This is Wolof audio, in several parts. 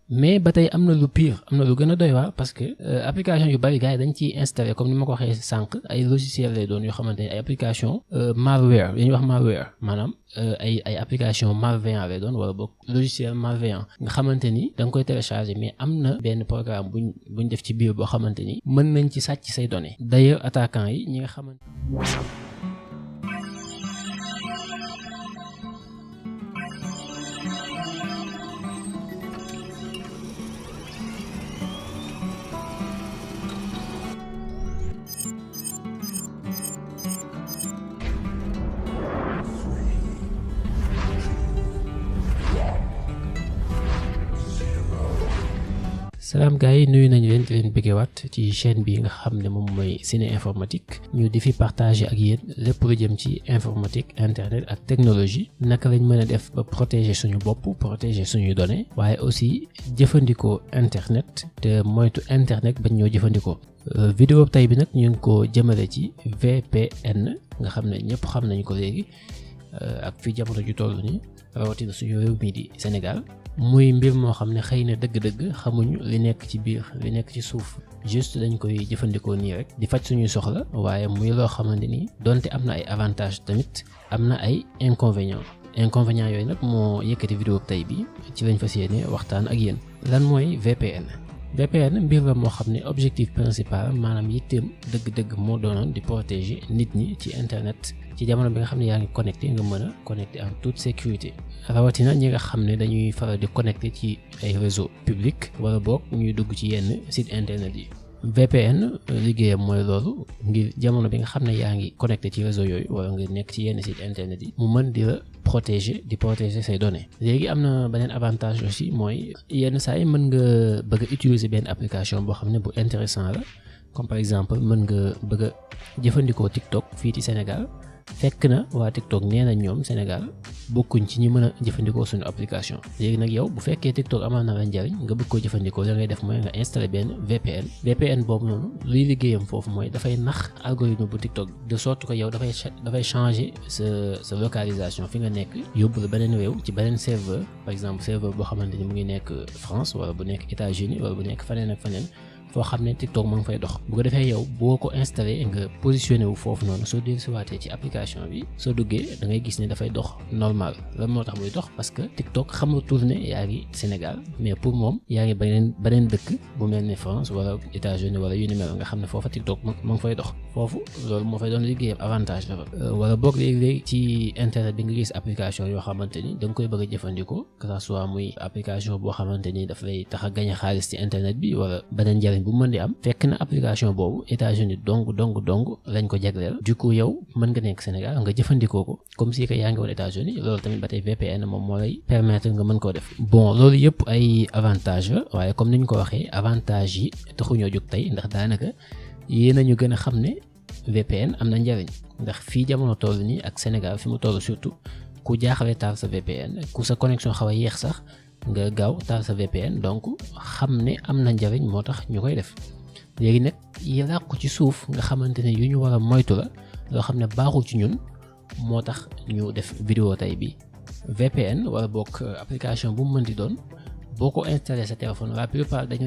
mais ba tey am na lu pire am na lu gën a doy waar parce que application yu bari gars yi dañ ciy installé comme ni ma ko waxee sànq ay logiciel lay doon yoo xamante ni ay application malware yi ñuy wax malware maanaam ay application malveillant lay doon wala boog logiciel malveillant nga xamante ni da nga koy télécharger mais am na benn programme buñ def ci biir boo xamante ni mën nañ ci sàcc say données d'ailleurs attaquant yi ñi nga xamante salaam gars yi nuyu nañu leen di leen bëggewaat ci chaîne bi nga xam ne moom mooy Ciné Informatique ñu di fi partager ak yéen lépp lu jëm ci informatique internet ak technologie naka lañ mën a def ba protéger suñu bopp protéger suñuy données waaye aussi jëfandikoo internet te moytu internet bañ ñoo jëfandikoo. Vidéo tey bi nag ñu ngi ko jëmale ci VPN nga xam ne ñëpp xam nañ ko léegi ak fi jamono ju toll nii rawatina suñu réew mi di Sénégal. muy mbir moo xam ne xëy na dëgg-dëgg xamuñu li nekk ci biir li nekk ci suuf juste dañ koy jëfandikoo nii rek di faj suñuy soxla waaye muy loo xamante ni donte am na ay avantages tamit am na ay inconvénients yooyu nag moo yëkkati vidéo tey bi ci lañ fas yéene waxtaan ak yéen. lan mooy VPN mbir la moo xam ne objectif principal maanaam yitteem dëgg-dëgg moo doonoon di protéger nit ñi ci internet ci jamono bi nga xam ne yaa ngi connecté nga mën a connecté en toute sécurité rawatina ñi nga xam ne dañuy faral di connecté ci ay réseau public wala boog ñuy dugg ci yenn site internet yi. VPN liggéeyam mooy loolu ngir jamono bi nga xam ne yaa ngi connecté ci réseau yooyu wala nga nekk ci yenn site internet yi mu mën di la protéger say données. léegi am na beneen avantage aussi mooy yenn saa yi mën nga bëgg a utiliser benn application boo xam ne bu intéressant la comme par exemple mën nga bëgg a jëfandikoo TikTok fii ci Sénégal fekk na waa TikTok nee na ñoom Sénégal bokkuñ ci ñi mën a jëfandikoo suñu application. léegi nag yow bu fekkee TikTok amal na la njariñ nga bëgg koo jëfandikoo la ngay def mooy nga installer benn VPN boobu noonu luy liggéeyam foofu mooy dafay nax algorithme bu TikTok de sorte que yow dafay changer sa localisation fi nga nekk yóbbu la beneen réew ci beneen serveur par exemple serveur boo xamante ni mu ngi nekk France wala bu nekk États-Unis wala bu nekk faneen ak faneen foo xam ne TikTok mu ngi fay dox bu ko defee yow boo ko installé nga positionné wu foofu noonu soo dellusiwaatee ci application bi soo duggee da ngay gis ne dafay dox normal lan moo tax muy dox parce que TikTok xamul tourné yaa ngi Sénégal mais pour moom yaa ngi beneen dëkk bu mel ni France wala États-Unis wala yu ni mel nga xam ne foofa TikTok mu ngi fay dox foofu loolu moo fay doon liggéeyam avantage la wala boog léegi ci internet bi nga gis application yoo xamante ni da nga koy bëgg a jëfandikoo que ça soit muy application boo xamante ni daf lay tax a gañ xaalis ci internet bi wala beneen njariñ bu mën di am fekk na application boobu États-Unis dong lañ ko jagleel du coup yow mën nga nekk Sénégal nga jëfandikoo ko comme si que yaa ngi woon États-Unis loolu tamit ba tey VPN moom moo lay permettre nga mën koo def. bon loolu yëpp ay avantage la waaye comme ni ñu ko waxee avantage yi taxuñoo jóg tey ndax daanaka yéen a ñu gën a xam ne VPN am na njariñ ndax fii jamono toll nii ak Sénégal fi mu toll surtout ku jaaxale taal sa VPN ku sa connexion xaw a yéex sax nga gaaw taal sa VPN donc xam ne am na njariñ moo tax ñu koy def. léegi nag yàqu ci suuf nga xamante ne yu ñu war a moytu la loo xam ne baaxul ci ñun moo tax ñu def vidéo tey bi. VPN wala boog application bu mu mën di doon boo ko installé sa téléphone la plupart dañu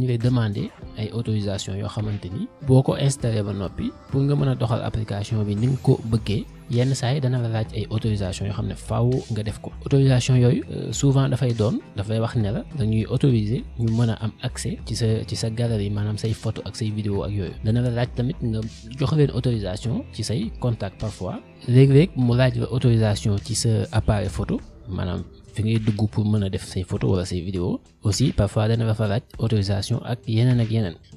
lay demander ay autorisation yoo xamante ni boo ko installé ba noppi pour nga mën a doxal application bi ni nga ko bëggee yenn saa yi dana la laaj ay autorisation yoo xam ne faaw nga def ko. autorisation yooyu souvent dafay wax ne la dañuy autoriser ñu mën a am accès ci sa galerie maanaam say photo ak say vidéo ak yooyu dana la laaj tamit nga jox leen autorisation ci say contact parfois léeg-léeg mu laaj la autorisation ci sa appareil photo maanaam fi ngay dugg pour mën a def say photo wala say vidéo aussi parfois dana la fa laaj autorisation ak yeneen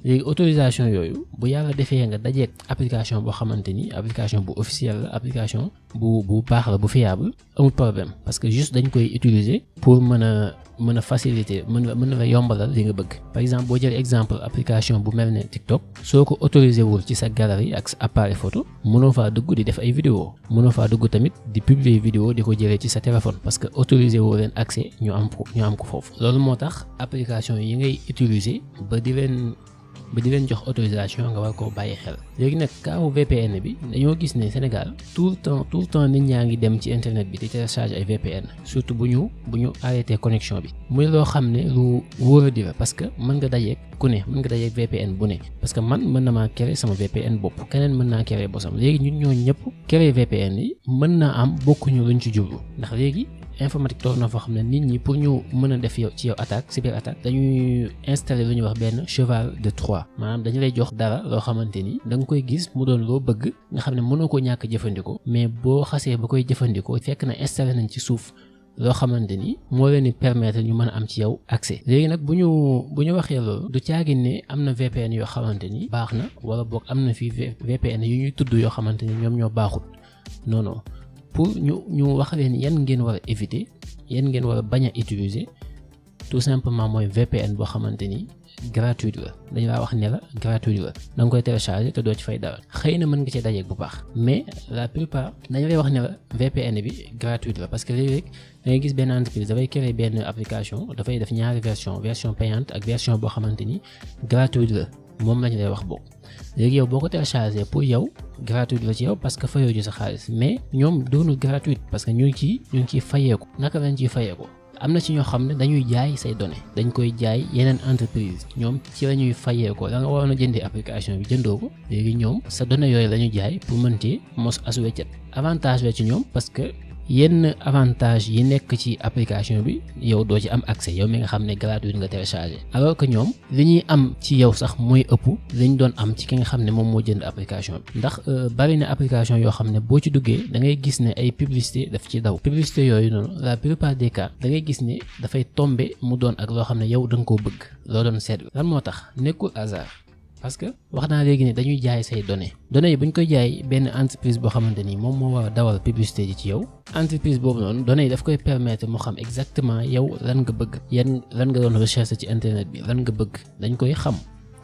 léegi autorisation yooyu bu yàlla defee nga dajeek application boo xamante ni application bu officielle la application bu baax la bu fiable amul problème parce que juste dañ koy utiliser pour mën a faciliter mën na la yombalal li nga bëgg. par exemple boo jël exemple application bu mel ne TikTok soo ko autorisé wul ci sa galerie ak sa appareil photo mënoo faa dugg di def ay vidéo mënoo faa dugg tamit di publier vidéo di ko jëlee ci sa téléphone parce que autorisé woo leen accès ñu am ko foofu. loolu moo tax application yi ngay utiliser ba di leen ba di leen jox autorisation nga war koo bàyyi xel. léegi nag kaawu VPN bi dañoo gis ne Sénégal tout le temps nit ñaa ngi dem ci internet bi di télécharger ay VPN surtout bu ñu arrêté connexion bi muy loo xam ne lu wóor a di la parce que mën nga dajeeg ku ne mën nga dajeeg VPN bu ne parce que man mën na maa créer sama VPN bopp keneen mën naa créer bosam léegi ñun ñoo ñëpp créer VPN yi mën naa am bokkuñu luñ ci jublu ndax léegi informatique toog na foo xam ne nit ñi pour ñu mën a def ci yow attaque cyber attaque dañuy installer lu ñuy wax benn cheval de Troie maanaam dañu lay jox dara loo xamante ni da nga koy gis mu doon loo bëgg nga xam ne mënoo ko ñàkk jëfandikoo mais boo xasee ba koy jëfandikoo fekk na installé nañ ci suuf loo xamante ni moo leen di permettre ñu mën a am ci yow accès. léegi nag bu ñu waxee loolu du caagin ne am na VPN yoo xamante ni baax na wala boog am na fii VPN yu ñuy tudd yoo xamante ni ñoom ñoo baaxut non pour ñu wax leen yan ngeen war a éviter yan ngeen war a bañ a utiliser tout simplement mooy VPN boo xamante ni gratuit la dañu laa wax ne la gratuit la da nga koy télécharger te doo ci fay dara xëy na mën nga ci dajeeg bu baax mais la plupart dañu lay wax ne la VPN bi gratuit la parce que léeg-léeg da ngay gis benn entreprise dafay créer benn application dafay def ñaari version payante ak version boo xamante ni gratuit la moom lañu lay wax boobu. léegi yow boo ko téléchargé pour yow gratuit la ci yow parce que fayoo ji sa xaalis mais ñoom doonul gratuit parce que ñu ngi ciy fayeeku. naka lañ ciy fayeeku am na ci ñoo xam ne dañuy jaay say données dañ koy jaay yeneen entreprise ñoom ci la ñuy fayeekoo da nga waroon a jëndee application bi jëndoo ko léegi ñoom sa données yooyu la ñuy jaay pour mën cee mos as weccet avantage la ci ñoom parce que yenn avantage yi nekk ci application bi yow doo ci am accès yow mi nga xam ne gratuit nga téléchargé alors que ñoom li ñuy am ci yow sax mooy ëpp liñ doon am ci ki nga xam ne moom moo jënd application bi ndax bari na application yoo xam ne boo ci duggee da ngay gis ne ay publicité daf ci daw publicité yooyu noonu la plupart des cas da ngay gis ne dafay tomber mu doon ak loo xam ne yow da nga koo bëgg loo doon seet lan moo tax nekkul hasard parce que wax naa léegi ne dañuy jaay say données yi bu ñu koy jaay benn entreprise boo xamante ni moom moo war a dawal publicité ji ci yow entreprise boobu noonu données yi daf koy permettre mu xam exactement yow lan nga bëgg lan nga doon recherche ci internet bi lan nga bëgg dañ koy xam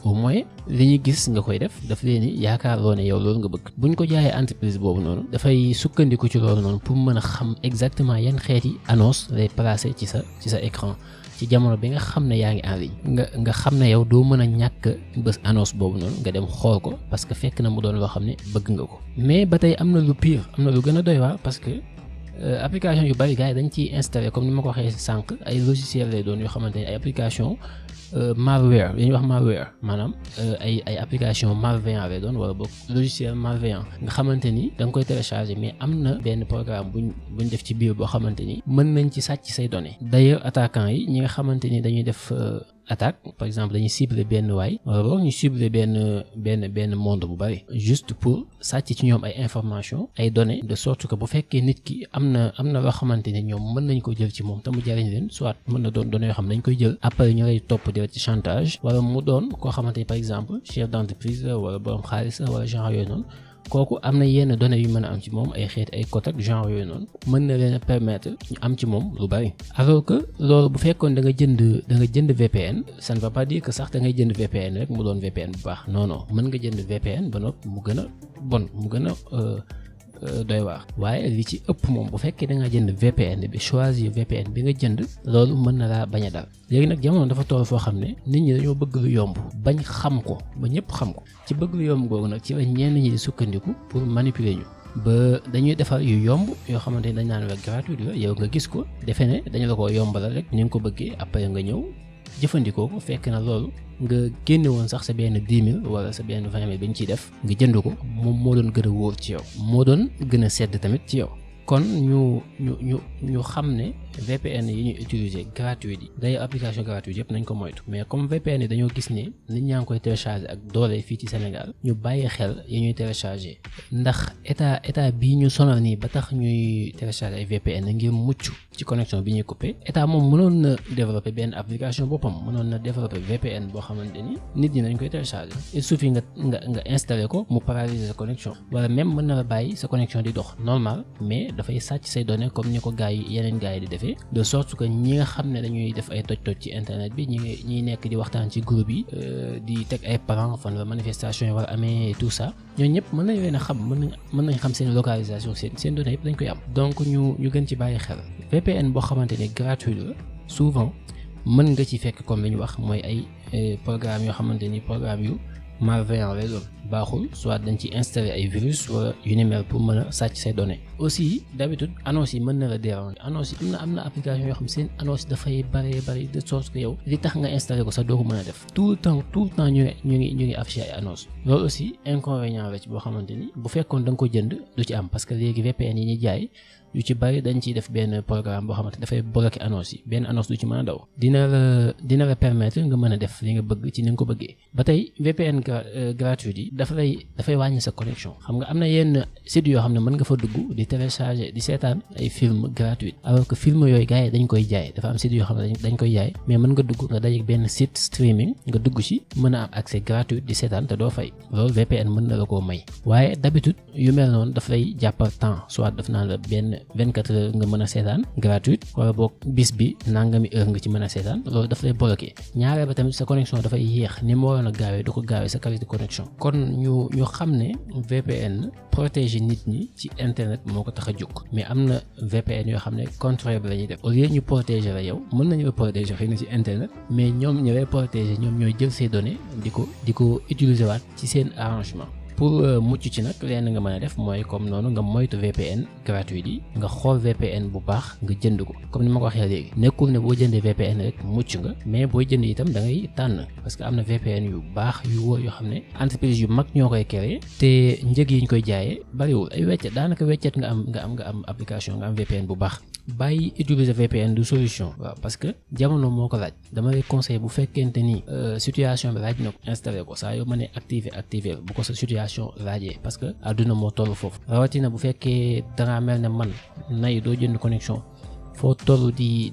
au moins li ñuy gis nga koy def daf leen ni yaakaar loo ne yow loolu nga bëgg bu ñu ko jaayee entreprise boobu noonu dafay sukkandiku ci loolu noonu pour mën a xam exactement yan xeeti annonce lay placer ci sa écran ci jamono bi nga xam ne yaa ngi en ligne nga xam ne yow doo mën a ñàkk bés annonce boobu noonu nga dem xool ko parce que fekk na mu doon loo xam ne bëgg nga ko mais ba tey am na lu pire am na lu gën a doy waar parce que application yu bari gars yi dañ ciy installé comme ni ma ko waxee sànq ay logiciel lay doon yoo xamante ne ay application malware li ñuy wax malware maanaam ay application malveillant lay doon wala boog logiciel malveillant nga xamante ni da nga koy télécharger mais am na benn programme buñ def ci biir boo xamante ni mën nañ ci sàcc say données d'ailleurs attaquant yi ñi nga xamante ni dañuy def attaque par exemple dañuy cibler benn waay wala boog ñu cibler benn monde bu bari juste pour sàcc ci ñoom ay information ay données de sorte que bu fekkee nit ki am na loo xamante ne ñoom mën nañ ko jël ci moom te mu jariñ leen soit mën na doon données yoo xam ne dañ koy jël après ñu lay topp di ci chantage wala mu doon koo xamante ni par exemple chef d'entreprise la wala borom xaalis la wala genre yooyu noonu kooku am na yenn données yu mën a am ci moom ay xeet ay code ak genre yooyu noonu mën na leen a permettre ñu am ci moom lu bari alors que loolu bu fekkoon da nga jënd VPN ça ne veut pas dire que sax da ngay jënd VPN rek mu doon VPN bu baax non mën nga jënd VPN ba noppi mu gën a bon mu gën a doy waar waaye li ci ëpp moom bu fekkee da nga jënd VPN bi choisir VPN bi nga jënd loolu mën na laa bañ a dal léegi nag jamono dafa toll foo xam ne nit ñi dañoo bëgg lu yomb bañ xam ko ba ñëpp xam ko ci bëgg lu yomb googu nag ci la ñenn ñi di sukkandiku pour manipuler ñu ba dañuy defar yu yomb yoo xamante ni dañ naan la gratuit la yow nga gis ko defe ne dañu la ko yombalal rek ni nga ko bëggee après nga ñëw jëfandikoo ko fekk na loolu nga génne woon sax sa benn 10 000 wala sa benn 20 000 bi ñu ciy def nga jënd ko moom moo doon gën a wóor ci yow moo doon gën a sedd tamit ci yow kon ñu xam ne VPN yi ñuy utiliser gratuit yi day application gratuite yëpp nañ ko moytu mais comme VPN yi dañoo gis ne nit ñaa ngi koy télécharger ak doole fii ci Sénégal ñu bàyyi xel yi ñuy télécharger ndax état bii ñu sonal nii ba tax ñuy télécharger ay VPN ngir mucc ci connexion bi ñuy coupé état moom mënoon na développer benn application boppam mënoon na développer VPN boo xamante ni nit ñi dañ koy télécharger il suffit nga installer ko mu paralyser sa connexion wala même mën na la bàyyi sa connexion di dox normal mais dafay sàcc say données comme ni ko yeneen gars yi di defee de sorte que ñi nga xam ne dañuy def ay toj-toj ci internet bi ñi nekk di waxtaan ci groupe yi di teg ay plans fan la manifestation yi war a amee tout ça ñooñu ñëpp mën nañ leen a xam mën nañ xam seen localisation seen données yëpp dañ koy am donc ñu gën ci bàyyi xel VPN boo xamante ne gratuit la souvent mën nga ci fekk comme li ñu wax mooy ay programme yoo xamante ni programme yu malveillant lay doon baaxul, soit dañ ci installer ay virus wala yu ni mel pour mën a sàcc say données. Aussi d'habitude annonce yi mën na la déranger, annonce yi am na application yoo xam seen annonce dafay bari de sorte que yow li tax nga installer ko sax doo ko mën a def tout le temps ñu ngi affiché ay annonce. Loolu aussi inconvénient la ci boo xamante ni bu fekkoon da nga ko jënd du ci am, parce que léegi VPN yi ñuy jaay yu ci bari dañ ciy def benn programme boo xamante dafay bloquer annonce yi, benn annonce du ci mën a daw. Dina la permettre nga mën a def li nga bëgg ci ni nga ko bëggee. Ba tey VPN gratuit yi dafay wàññi sa connexion. Xam nga am na yenn site yoo xam ne mën nga fa dugg di télécharger di seetaan ay film gratuit, alors que film yooyu gars yi dañ koy jaay. Dafa am site yoo xam ne dañ koy jaay, mais mën nga dugg nga dajeek benn site streaming nga dugg ci mën a am accès gratuit di seetaan te doo fay. Loolu VPN mën na la koo may. Waaye d'habitude yu mel noonu daf lay jàppal temps, soit daf naa la benn 24 heures nga mën a seetaan gratuit, wala boog bis bi nangami heure nga ci mën a seetaan. Loolu daf lay bloqué. Ñaareel ba tamit sa connexion dafay yéex, ni mu waroon a gaawee du ko gaawee sa qualité de connexion. Kon ñu xam ne VPN protéger nit ñi ci internet moo ko tax a jóg, mais am na VPN yoo xam ne contraire bi la ñuy def. Au lieu ñu protéger la yow, mën nañu la protéger xëy na ci internet, mais ñoom ñu lay protéger ñoom ñooy jël ces données di ko utiliser waat ci seen arrangement. Pour mucc ci nag lenn nga mën a def mooy comme noonu nga moytu VPN gratuit yi, nga xool VPN bu baax nga jënd ko. Comme ni ma ko waxee léegi, nekkul ne boo jëndee VPN rek mucc nga, mais booy jënd itam da ngay tànn, parce que am na VPN yu baax yu wóor yoo xam ne entreprise yu mag ñoo koy créer te njëg yi ñu koy jaayee bariwul. Ay weccet daanaka weccet nga am application nga am VPN bu baax. Bàyyi utiliser VPN du solution, waaw, parce que jamono moo ko laaj. Dama lay conseiller bu fekkente ni situation bi laaj na ko installé ko saa yoo mënee activer bu ko sa situation laajee, parce que àdduna moo toll foofu. Rawatina bu fekkee dangaa mel ne man nay doo jënd connexion, foo toll di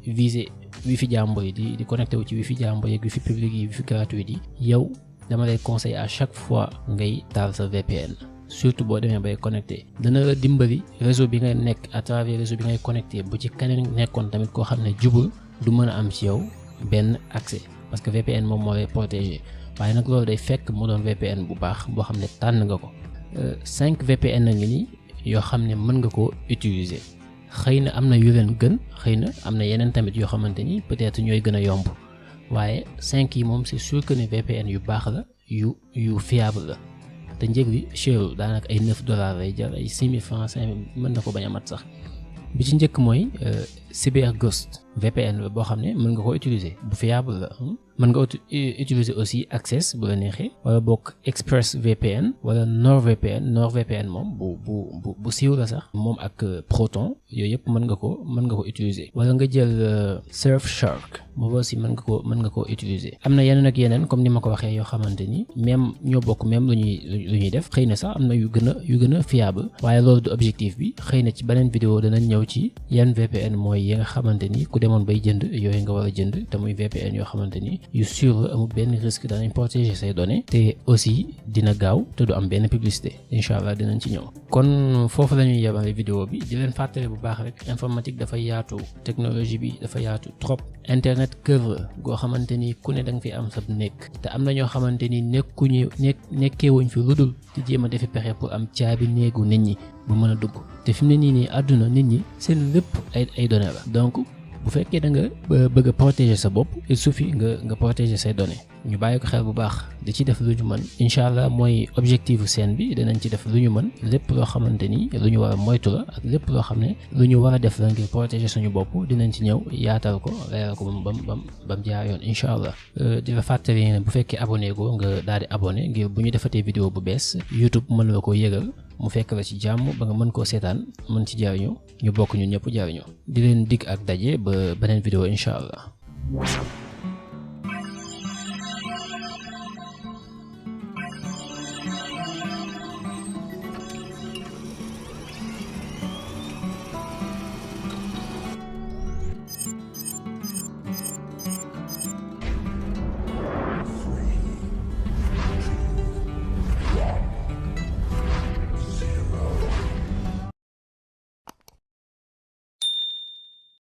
viser wifi jàmbur yi di connecté wu ci wifi jàmbur yi, wifi public yi, wifi gratuit yi, yow dama lay conseiller à chaque fois ngay taal sa VPN. Surtout boo demee bay connecté, dana la dimbali réseau bi nga nekk, à travers réseau bi ngay connecté, bu ci keneen nekkoon tamit koo xam ne jubul du mën a am ci yow benn accès, parce que VPN moom moo lay protéger. Waaye nag loolu day fekk mu doon VPN bu baax boo xam ne tànn nga ko. 5 VPN a ngi nii yoo xam ne mën nga koo utiliser. Xëy na am na yu leen gën, xëy na am na yeneen tamit yoo xamante ni peut-être ñooy gën a yomb, waaye 5 yi moom c'est sûr que ne VPN yu baax la, yu fiable la. te njëg bi cher, daanaka ay $9 lay jar, ay 6 000 francs 5 000 mën na ko bañ a mat sax. bi ci njëkk mooy CyberGhost VPN la boo xam ne mën nga ko utiliser, bu fiable la. mën nga utiliser aussi Access bu la neexee, wala bokk ExpressVPN wala NordVPN moom bu siiw la sax, moom ak Proton, yooyu yëpp mën nga ko utiliser. Wala nga jël Surfshark, boobu aussi mën nga ko utiliser. Am na yeneen ak yeneen comme ni ma ko waxee yoo xamante ni même ñoo bokk même lu ñuy def. Xëy na sax am na yu gën a fiable, waaye loolu du objectif bi. Xëy na ci beneen vidéo danañ ñëw ci yan VPN mooy yi nga xamante ni ku demoon bay jënd yooyu nga war a jënd, te muy VPN yoo xamante ni yu sûr amul benn risque, danañ protéger say données, te aussi dina gaaw te du am benn publicité. Incha allah dinañ ci ñëw. Kon foofu la ñuy yebale vidéo bi, di leen fàttale bu baax rek, informatique dafa yaatu, technologie bi dafa yaatu trop. Internet kër goo xamante ni ku ne da nga fi am sab nekk, te am na ñoo xamante ni nekkeewuñ fi lu dul di jéem a defi pexe pour am caabi néegu nit ñi bu mën a dugg. Te fi mu ne nii àdduna nit ñi seen lépp ay données la. Donc bu fekkee da nga bëgg a protéger sa bopp, il suffit nga protéger say données. ñu bàyyi ko xel bu baax, di ci def lu ñu mën. incha allah mooy objectifu scène bi, dinañ ci def lu ñu mën, lépp loo xamante ni lu ñu war a moytu la, ak lépp loo xam ne lu ñu war a def la ngir protéger suñu bopp, dinañ ci ñëw yaatal ko, leeral ko bam jaar yoon incha allah. di la fàttali ne bu fekkee abonné go nga daal di abonné, ngir bu ñu defatee vidéo bu bees YouTube mën la ko yëgal, mu fekk la ci jàmm ba nga mën koo seetaan, mën ci jariñu, ñu bokk ñun ñëpp jariñu. di leen dig ak daje ba beneen vidéo incha allah.